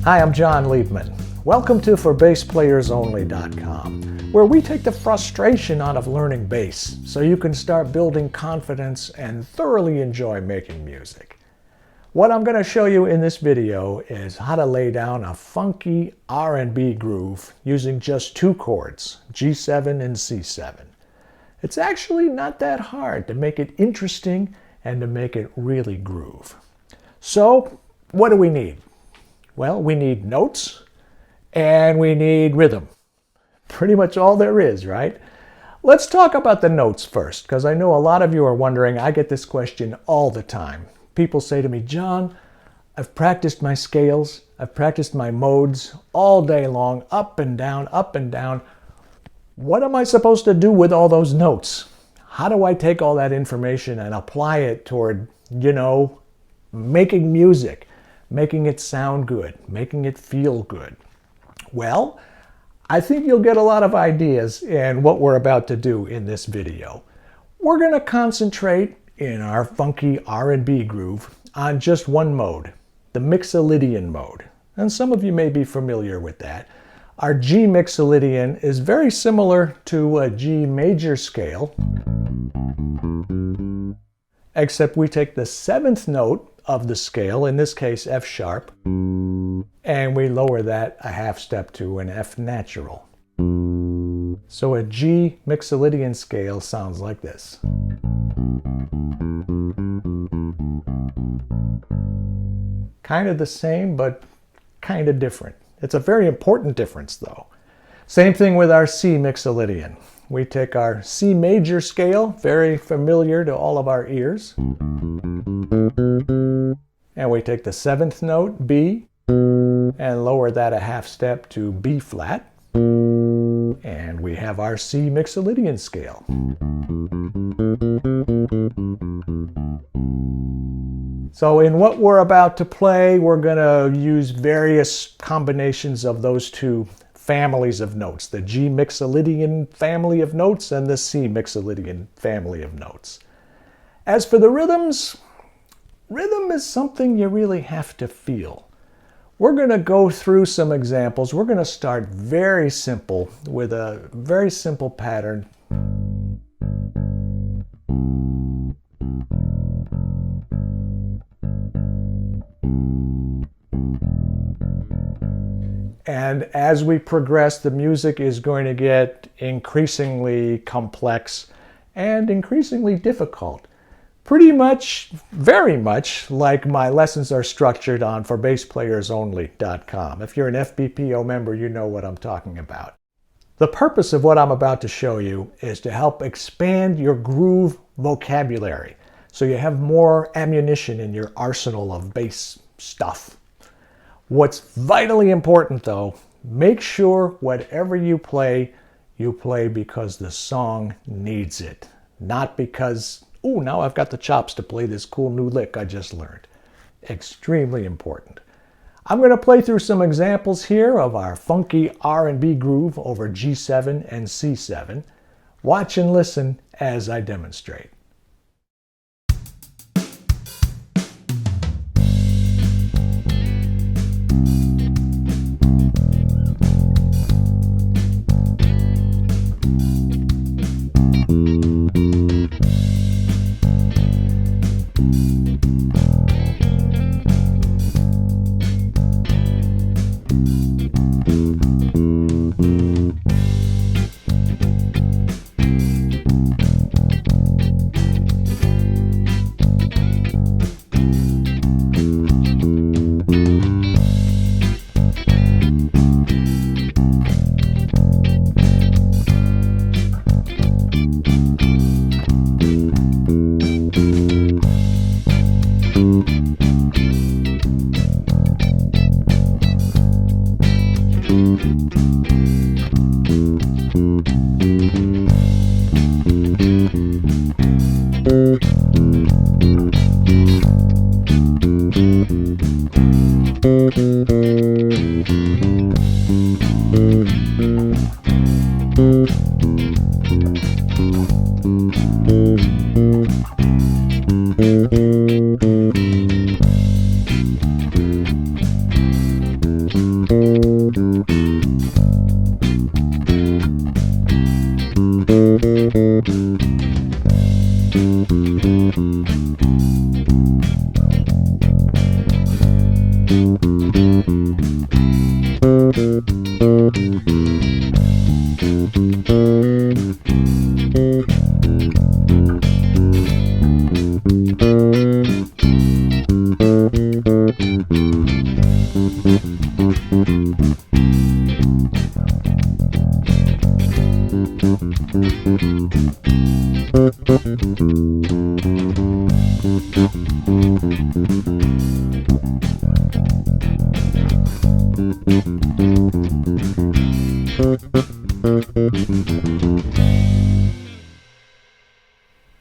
Hi, I'm Jon Liebman. Welcome to ForBassPlayersOnly.com, where we take the frustration out of learning bass so you can start building confidence and thoroughly enjoy making music. What I'm going to show you in this video is how to lay down a funky R&B groove using just two chords, G7 and C7. It's actually not that hard to make it interesting and to make it really groove. So, what do we need? Well, we need notes and we need rhythm. Pretty much all there is, right? Let's talk about the notes first, because I know a lot of you are wondering. I get this question all the time. People say to me, Jon, I've practiced my scales, I've practiced my modes all day long, up and down, up and down. What am I supposed to do with all those notes? How do I take all that information and apply it toward, making music, making it sound good, making it feel good? Well, I think you'll get a lot of ideas in what we're about to do in this video. We're going to concentrate in our funky R&B groove on just one mode, the Mixolydian mode. And some of you may be familiar with that. Our G Mixolydian is very similar to a G major scale, except we take the seventh note of the scale, in this case F sharp, and we lower that a half step to an F natural. So a G Mixolydian scale sounds like this. Kind of the same, but kind of different. It's a very important difference though. Same thing with our C Mixolydian. We take our C major scale, very familiar to all of our ears, and we take the seventh note, B, and lower that a half step to B flat, and we have our C Mixolydian scale. So in what we're about to play, we're going to use various combinations of those two families of notes, the G Mixolydian family of notes and the C Mixolydian family of notes. As for the rhythms, rhythm is something you really have to feel. We're going to go through some examples. We're going to start very simple with a very simple pattern. And as we progress, the music is going to get increasingly complex and increasingly difficult. Pretty much, very much like my lessons are structured on ForBassPlayersOnly.com. If you're an FBPO member, you know what I'm talking about. The purpose of what I'm about to show you is to help expand your groove vocabulary so you have more ammunition in your arsenal of bass stuff. What's vitally important though, make sure whatever you play because the song needs it. Not because, oh, now I've got the chops to play this cool new lick I just learned. Extremely important. I'm going to play through some examples here of our funky R&B groove over G7 and C7. Watch and listen as I demonstrate.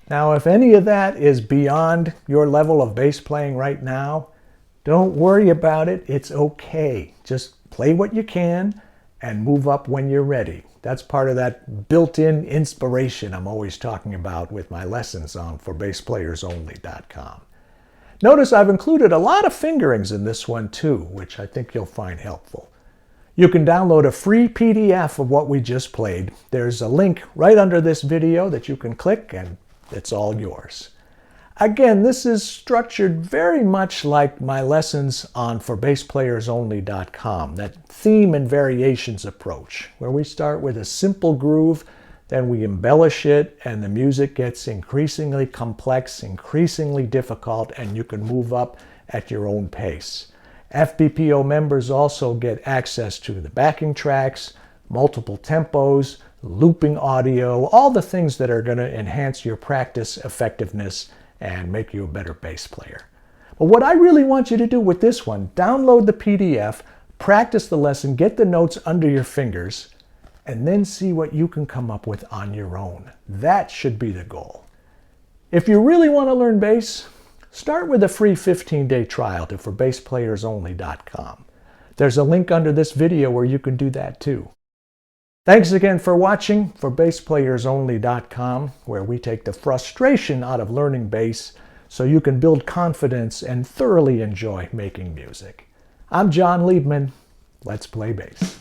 Now, if any of that is beyond your level of bass playing right now, don't worry about it. It's okay. Just play what you can and move up when you're ready. That's part of that built-in inspiration I'm always talking about with my lessons on forBassPlayersOnly.com. Notice I've included a lot of fingerings in this one too, which I think you'll find helpful. You can download a free PDF of what we just played. There's a link right under this video that you can click and it's all yours. Again, this is structured very much like my lessons on forBassPlayersOnly.com, that theme and variations approach, where we start with a simple groove, then we embellish it, and the music gets increasingly complex, increasingly difficult, and you can move up at your own pace. FBPO members also get access to the backing tracks, multiple tempos, looping audio, all the things that are going to enhance your practice effectiveness and make you a better bass player. But what I really want you to do with this one, download the PDF, practice the lesson, get the notes under your fingers, and then see what you can come up with on your own. That should be the goal. If you really want to learn bass, start with a free 15-day trial to forBassPlayersOnly.com. There's a link under this video where you can do that too. Thanks again for watching forBassPlayersOnly.com, where we take the frustration out of learning bass so you can build confidence and thoroughly enjoy making music. I'm Jon Liebman. Let's play bass.